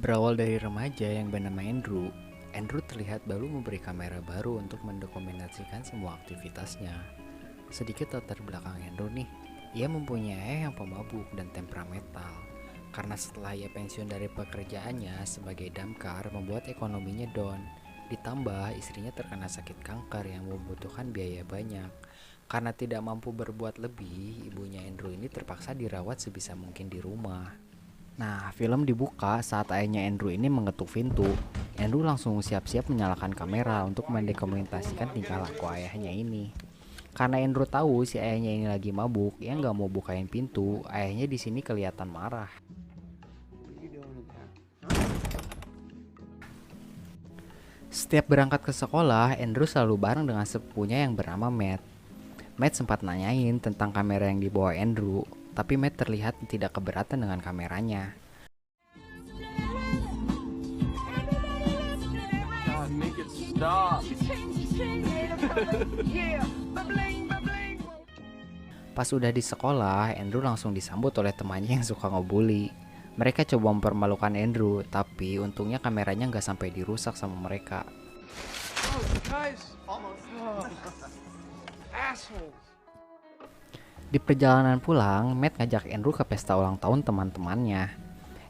Berawal dari remaja yang bernama Andrew, Andrew terlihat baru memberi kamera baru untuk mendokumentasikan semua aktivitasnya. Sedikit latar belakang Andrew nih, ia mempunyai ayah yang pemabuk dan temperamental. Karena setelah ia pensiun dari pekerjaannya sebagai damkar membuat ekonominya down. Ditambah istrinya terkena sakit kanker yang membutuhkan biaya banyak. Karena tidak mampu berbuat lebih, ibunya Andrew ini terpaksa dirawat sebisa mungkin di rumah. Nah, film dibuka saat ayahnya Andrew ini mengetuk pintu. Andrew langsung siap-siap menyalakan kamera untuk mendokumentasikan tingkah laku ayahnya ini. Karena Andrew tahu si ayahnya ini lagi mabuk, ia nggak mau bukain pintu. Ayahnya di sini kelihatan marah. Setiap berangkat ke sekolah, Andrew selalu bareng dengan sepupunya yang bernama Matt. Matt sempat nanyain tentang kamera yang dibawa Andrew, tapi Matt terlihat tidak keberatan dengan kameranya. Pas udah di sekolah, Andrew langsung disambut oleh temannya yang suka ngebully. Mereka coba mempermalukan Andrew, tapi untungnya kameranya nggak sampai dirusak sama mereka. Di perjalanan pulang, Matt ngajak Andrew ke pesta ulang tahun teman-temannya.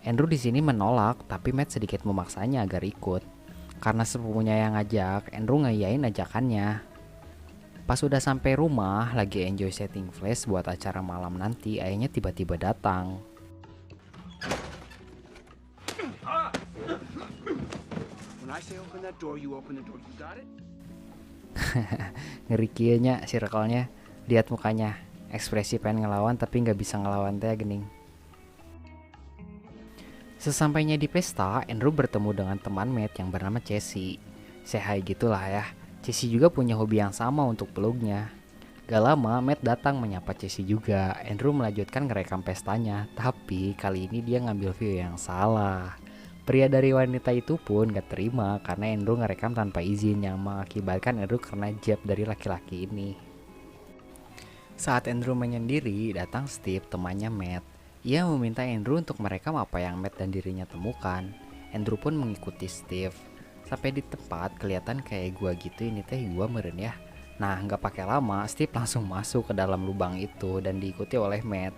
Andrew di sini menolak, tapi Matt sedikit memaksanya agar ikut. Karena sepupunya yang ngajak, Andrew ngeyain ajakannya. Pas udah sampai rumah, lagi enjoy setting flash buat acara malam nanti, ayahnya tiba-tiba datang. Ngeri kieunya circle-nya. Lihat mukanya, ekspresi pengen ngelawan tapi nggak bisa ngelawan teh gening. Sesampainya di pesta, Andrew bertemu dengan teman Matt yang bernama Casey. Say hi gitulah ya. Casey juga punya hobi yang sama untuk peluknya. Gak lama, Matt datang menyapa Casey juga. Andrew melanjutkan ngerekam pestanya, tapi kali ini dia ngambil view yang salah. Pria dari wanita itu pun gak terima karena Andrew ngerekam tanpa izin yang mengakibatkan Andrew kena jab dari laki-laki ini. Saat Andrew menyendiri, datang Steve, temannya Matt. Ia meminta Andrew untuk merekam apa yang Matt dan dirinya temukan. Andrew pun mengikuti Steve. Sampai di tempat kelihatan kayak gua gitu, ini teh gua meren ya. Nah, nggak pakai lama, Steve langsung masuk ke dalam lubang itu dan diikuti oleh Matt.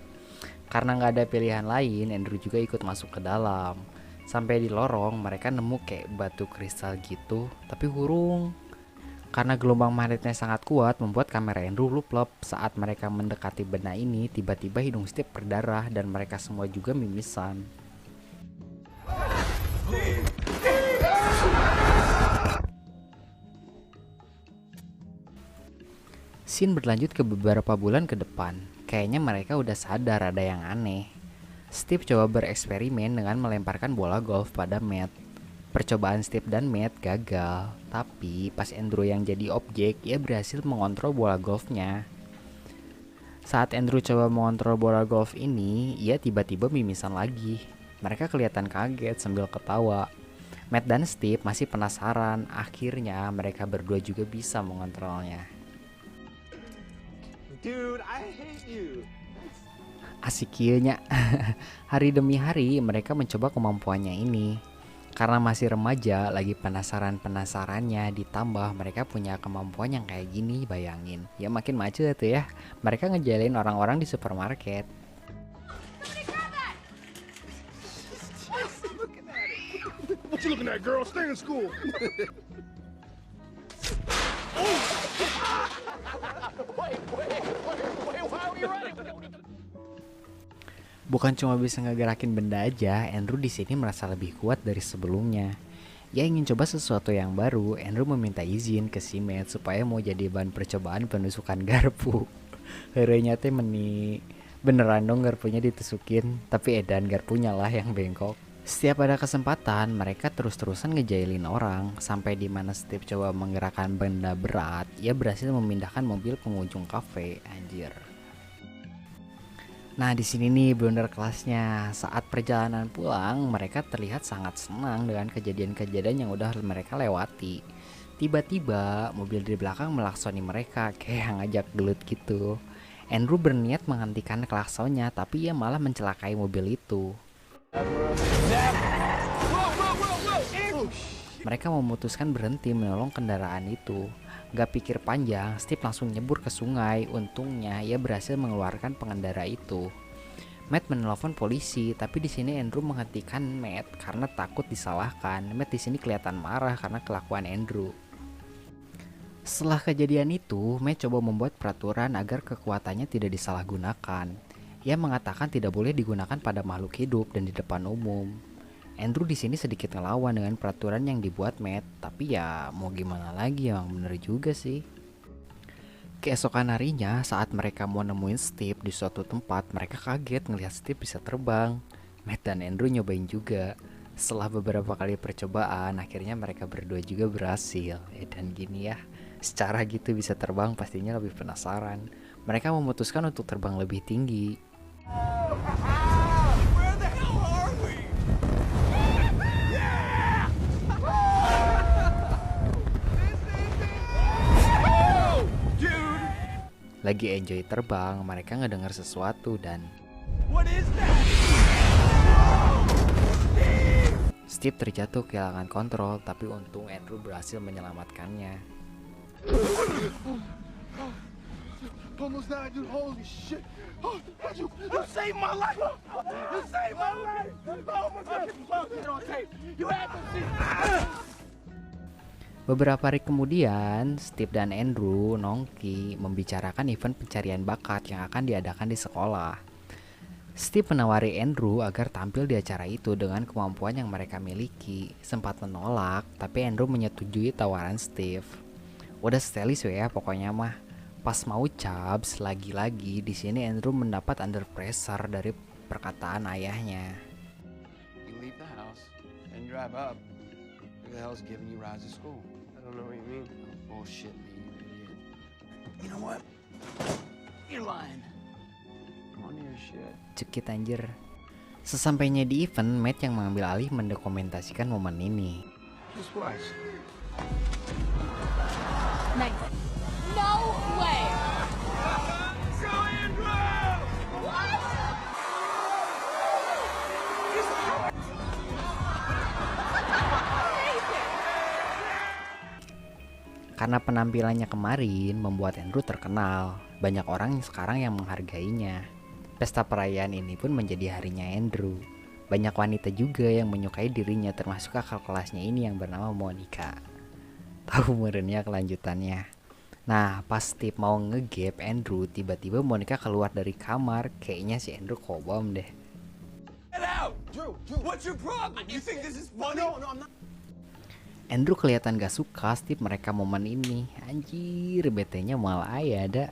Karena nggak ada pilihan lain, Andrew juga ikut masuk ke dalam. Sampai di lorong, mereka nemu kayak batu kristal gitu, tapi hurung. Karena gelombang magnetnya sangat kuat, membuat kamera Andrew luplep. Saat mereka mendekati benda ini, tiba-tiba hidung Steve berdarah dan mereka semua juga mimisan. Scene berlanjut ke beberapa bulan ke depan. Kayaknya mereka udah sadar ada yang aneh. Steve coba bereksperimen dengan melemparkan bola golf pada Matt. Percobaan Steve dan Matt gagal, tapi pas Andrew yang jadi objek, ia berhasil mengontrol bola golfnya. Saat Andrew coba mengontrol bola golf ini, ia tiba-tiba mimisan lagi. Mereka kelihatan kaget sambil ketawa. Matt dan Steve masih penasaran, akhirnya mereka berdua juga bisa mengontrolnya. Dude, I hate you. Asik kieunya. Hari demi hari mereka mencoba kemampuannya ini. Karena masih remaja, lagi penasaran-penasarannya, ditambah mereka punya kemampuan yang kayak gini, bayangin. Ya makin macet tuh ya. Mereka ngejalin orang-orang di supermarket. What you looking at, girl? Stay in school. Wait, why are you running? Bukan cuma bisa ngegerakin benda aja, Andrew di sini merasa lebih kuat dari sebelumnya. Ia ingin coba sesuatu yang baru. Andrew meminta izin ke si Matt supaya mau jadi bahan percobaan penusukan garpu. Herenya teh meni beneran dong garpunya ditusukin, tapi edan garpunya lah yang bengkok. Setiap ada kesempatan, mereka terus-terusan ngejailin orang. Sampai di mana Steve coba menggerakkan benda berat, ia berhasil memindahkan mobil pengunjung kafe. Anjir. Nah, di sini nih blunder kelasnya. Saat perjalanan pulang, mereka terlihat sangat senang dengan kejadian-kejadian yang udah mereka lewati. Tiba-tiba, mobil di belakang melaksoni mereka, kayak ngajak gelut gitu. Andrew berniat menghentikan klaksonnya, tapi ia malah mencelakai mobil itu. Whoa, Mereka memutuskan berhenti menolong kendaraan itu. Gak pikir panjang, Steve langsung nyebur ke sungai. Untungnya ia berhasil mengeluarkan pengendara itu. Matt menelpon polisi, tapi di sini Andrew menghentikan Matt karena takut disalahkan. Matt di sini kelihatan marah karena kelakuan Andrew. Setelah kejadian itu, Matt coba membuat peraturan agar kekuatannya tidak disalahgunakan. Ia mengatakan tidak boleh digunakan pada makhluk hidup dan di depan umum. Andrew di sini sedikit ngelawan dengan peraturan yang dibuat Matt, tapi ya mau gimana lagi, emang bener juga sih. Keesokan harinya, saat mereka mau nemuin Steve di suatu tempat, mereka kaget ngelihat Steve bisa terbang. Matt dan Andrew nyobain juga. Setelah beberapa kali percobaan, akhirnya mereka berdua juga berhasil. Dan gini ya, secara gitu bisa terbang pastinya lebih penasaran. Mereka memutuskan untuk terbang lebih tinggi. Where the hell are we? Yeah! Dude, Lagi enjoy terbang, mereka ngedengar sesuatu dan what is that? Steve terjatuh kehilangan kontrol, tapi untung Andrew berhasil menyelamatkannya. Almost died, dude. Holy shit. Oh, you saved my life. You saved my life. Oh my God. Get on tape. You had to see. Beberapa hari kemudian, Steve dan Andrew nongki membicarakan event pencarian bakat yang akan diadakan di sekolah. Steve menawari Andrew agar tampil di acara itu dengan kemampuan yang mereka miliki. Sempat menolak, tapi Andrew menyetujui tawaran Steve. Udah stylish ya pokoknya mah. Pas mau cabs, lagi-lagi di sini Andrew mendapat under pressure dari perkataan ayahnya. You leave the house and drive up. Who the hell's giving you rides to school? I don't know what you mean. Oh, bullshit, man, you idiot. You know what? You're lying. I'm on your shit. Cekit anjir. Sesampainya di event, Matt yang mengambil alih mendokumentasikan momen ini. Just watch. Nice. No way! Karena penampilannya kemarin membuat Andrew terkenal. Banyak orang sekarang yang menghargainya. Pesta perayaan ini pun menjadi harinya Andrew. Banyak wanita juga yang menyukai dirinya, termasuk kakak kelasnya ini yang bernama Monica. Tahu merenya kelanjutannya. Nah, pas Steve mau ngegap Andrew, tiba-tiba Monica keluar dari kamar. Kayaknya si Andrew kobam deh. Get out! Drew, what's your problem? You think this is funny? No, I'm not. Andrew kelihatan gak suka Steve mereka momen ini. Anjir, betenya malah ayah ada.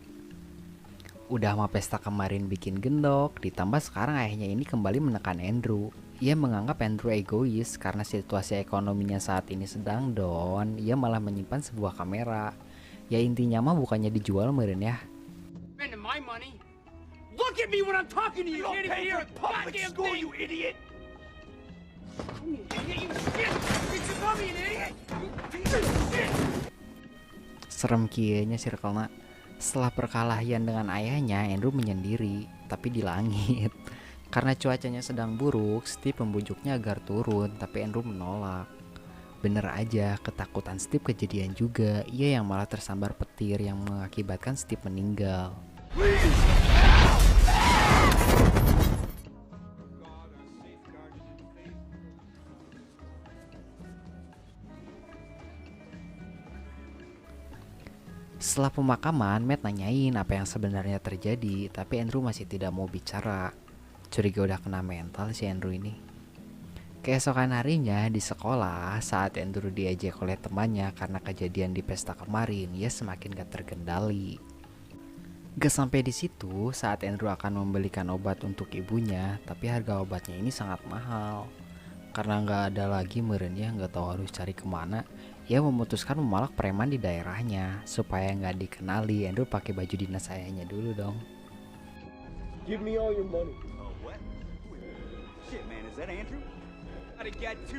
Udah sama pesta kemarin bikin gendok, ditambah sekarang ayahnya ini kembali menekan Andrew. Ia menganggap Andrew egois karena situasi ekonominya saat ini sedang down. Ia malah menyimpan sebuah kamera. Ya intinya mah bukannya dijual meren ya. Spending my money. Look at me when I'm talking to you. You don't Can't even pay hear for a public goddamn school, thing. you idiot! You idiot, you shit. Did you call me an idiot? You piece of shit. Serem kieunya circle-na. Setelah perkelahian dengan ayahnya, Andrew menyendiri, tapi di langit. Karena cuacanya sedang buruk, Steve membujuknya agar turun, tapi Andrew menolak. Bener aja, ketakutan Steve kejadian juga. Ia yang malah tersambar petir yang mengakibatkan Steve meninggal. Setelah pemakaman, Matt nanyain apa yang sebenarnya terjadi, tapi Andrew masih tidak mau bicara. Curiga udah kena mental si Andrew ini. Keesokan harinya di sekolah, saat Andrew diajak oleh temannya karena kejadian di pesta kemarin, ia semakin gak terkendali. Gak sampai di situ, saat Andrew akan membelikan obat untuk ibunya, tapi harga obatnya ini sangat mahal. Karena gak ada lagi merennya, gak tahu harus cari kemana, ia memutuskan memalak preman di daerahnya. Supaya gak dikenali, Andrew pakai baju dinas ayahnya dulu dong. Give me all your money. Oh, what? Shit, man, is that Andrew? Gotta get to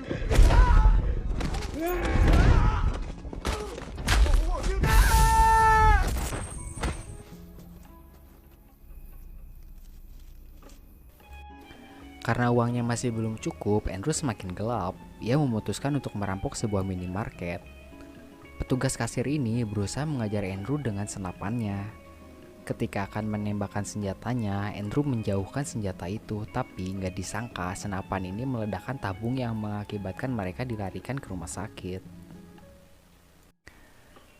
Karena uangnya masih belum cukup, Andrew semakin gelap. Ia memutuskan untuk merampok sebuah minimarket. Petugas kasir ini berusaha mengajar Andrew dengan senapannya. Ketika akan menembakkan senjatanya, Andrew menjauhkan senjata itu, tapi nggak disangka senapan ini meledakkan tabung yang mengakibatkan mereka dilarikan ke rumah sakit.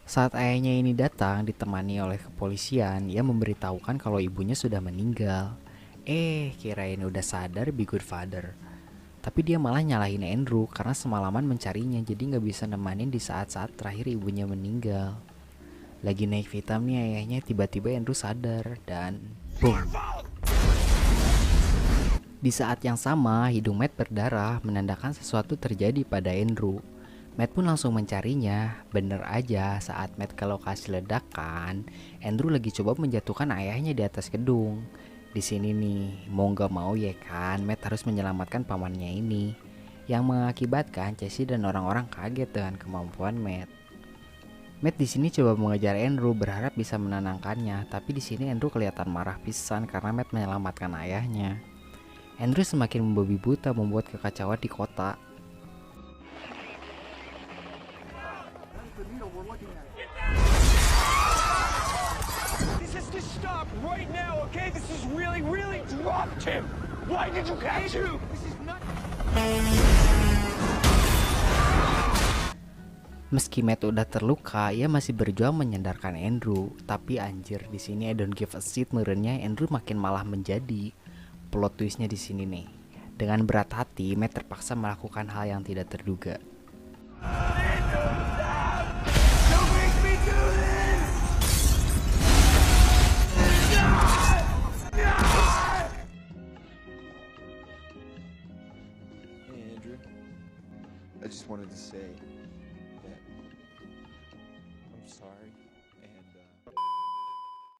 Saat ayahnya ini datang ditemani oleh kepolisian, ia memberitahukan kalau ibunya sudah meninggal. Kirain udah sadar be good father. Tapi dia malah nyalahin Andrew karena semalaman mencarinya, jadi nggak bisa nemanin di saat-saat terakhir ibunya meninggal. Lagi naik vitamin nih ayahnya, tiba-tiba Andrew sadar dan boom. Di saat yang sama, hidung Matt berdarah menandakan sesuatu terjadi pada Andrew. Matt pun langsung mencarinya. Bener aja, saat Matt ke lokasi ledakan, Andrew lagi coba menjatuhkan ayahnya di atas gedung. Di sini nih, mau gak mau ya kan, Matt harus menyelamatkan pamannya ini, yang mengakibatkan Casey dan orang-orang kaget dengan kemampuan Matt. Matt di sini coba mengejar Andrew berharap bisa menenangkannya, tapi di sini Andrew kelihatan marah pisan karena Matt menyelamatkan ayahnya. Andrew semakin membabi buta membuat kekacauan di kota. This has to stop right now, okay? This is really dropped him. Why did you catch him? This is not. Meski Matt udah terluka, ia masih berjuang menyadarkan Andrew. Tapi anjir, di sini I don't give a shit merenya Andrew makin malah menjadi. Plot twistnya di sini nih. Dengan berat hati, Matt terpaksa melakukan hal yang tidak terduga. Don't make me do this! Hey, Andrew. I just wanted to say that I'm sorry.